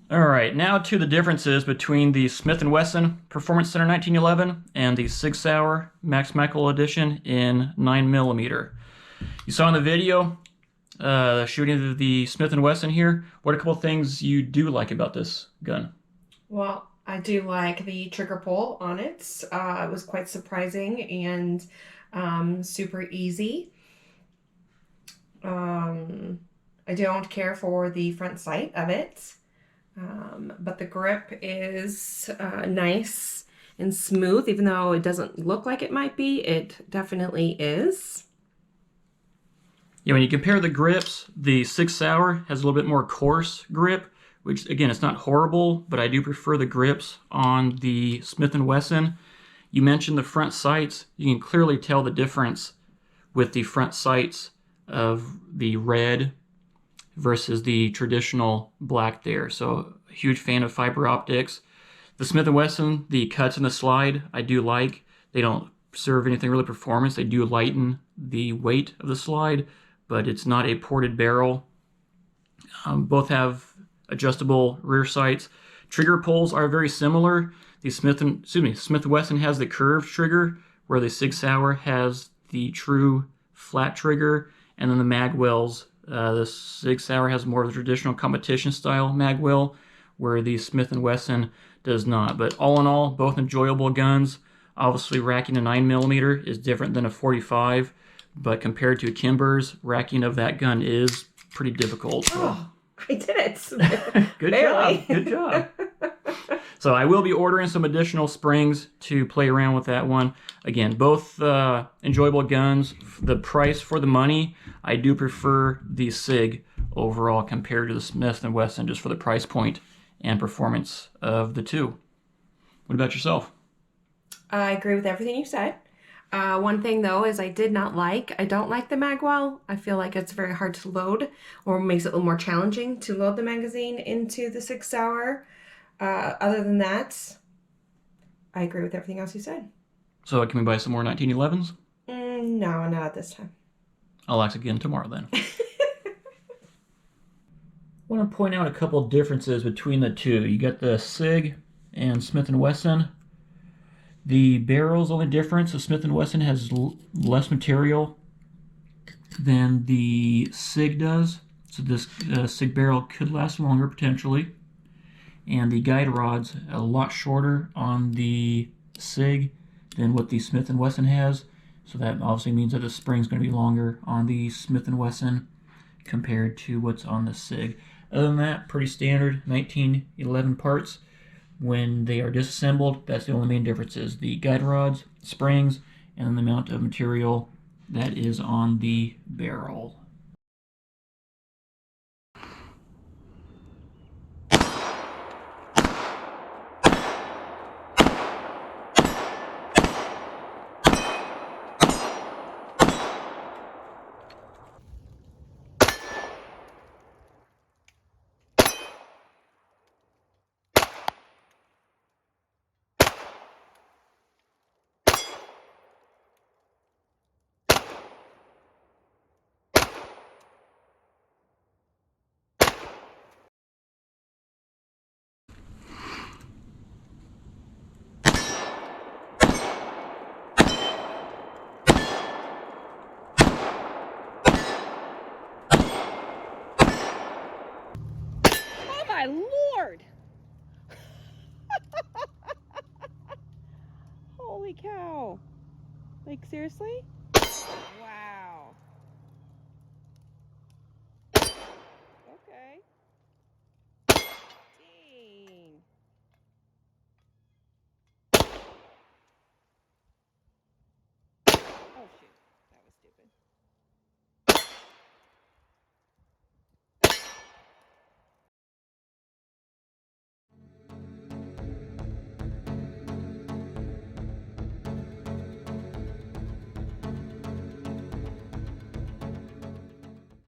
Alright, now to the differences between the Smith & Wesson Performance Center 1911 and the Sig Sauer Max Michael Edition in 9mm. You saw in the video, shooting the Smith & Wesson here. What are a couple things you do like about this gun? Well, I do like the trigger pull on it. It was quite surprising and super easy. I don't care for the front sight of it, but the grip is nice and smooth. Even though it doesn't look like it might be, it definitely is. Yeah, when you compare the grips, the Sig Sauer has a little bit more coarse grip, which again, it's not horrible, but I do prefer the grips on the Smith & Wesson. You mentioned the front sights. You can clearly tell the difference with the front sights of the red versus the traditional black there. So a huge fan of fiber optics. The Smith & Wesson, the cuts in the slide, I do like. They don't serve anything really performance. They do lighten the weight of the slide, but it's not a ported barrel. Both have adjustable rear sights. Trigger pulls are very similar. The Smith & Wesson has the curved trigger, where the Sig Sauer has the true flat trigger, and then the mag wells. The Sig Sauer has more of the traditional competition style mag well, where the Smith & Wesson does not. But all in all, both enjoyable guns. Obviously, racking a 9mm is different than a 45, but compared to Kimber's, racking of that gun is pretty difficult. So. Oh, I did it. Good Barely. job. Good job. So I will be ordering some additional springs to play around with that one. Again, both enjoyable guns. The price for the money, I do prefer the Sig overall compared to the Smith & Wesson, just for the price point and performance of the two. What about yourself? I agree with everything you said. One thing though is I don't like the magwell. I feel like it's very hard to load, or makes it a little more challenging to load the magazine into the Sig Sauer. Other than that, I agree with everything else you said. So can we buy some more 1911s? No, not at this time. I'll ask again tomorrow then. I want to point out a couple differences between the two. You got the Sig and Smith & Wesson. The barrel's only difference. The Smith & Wesson has less material than the Sig does. So this Sig barrel could last longer potentially. And the guide rod's a lot shorter on the Sig than what the Smith & Wesson has. So that obviously means that the spring's going to be longer on the Smith & Wesson compared to what's on the Sig. Other than that, pretty standard 1911 parts. When they are disassembled, that's the only main difference, is the guide rods, springs, and the amount of material that is on the barrel. My Lord! Holy cow. Like, seriously?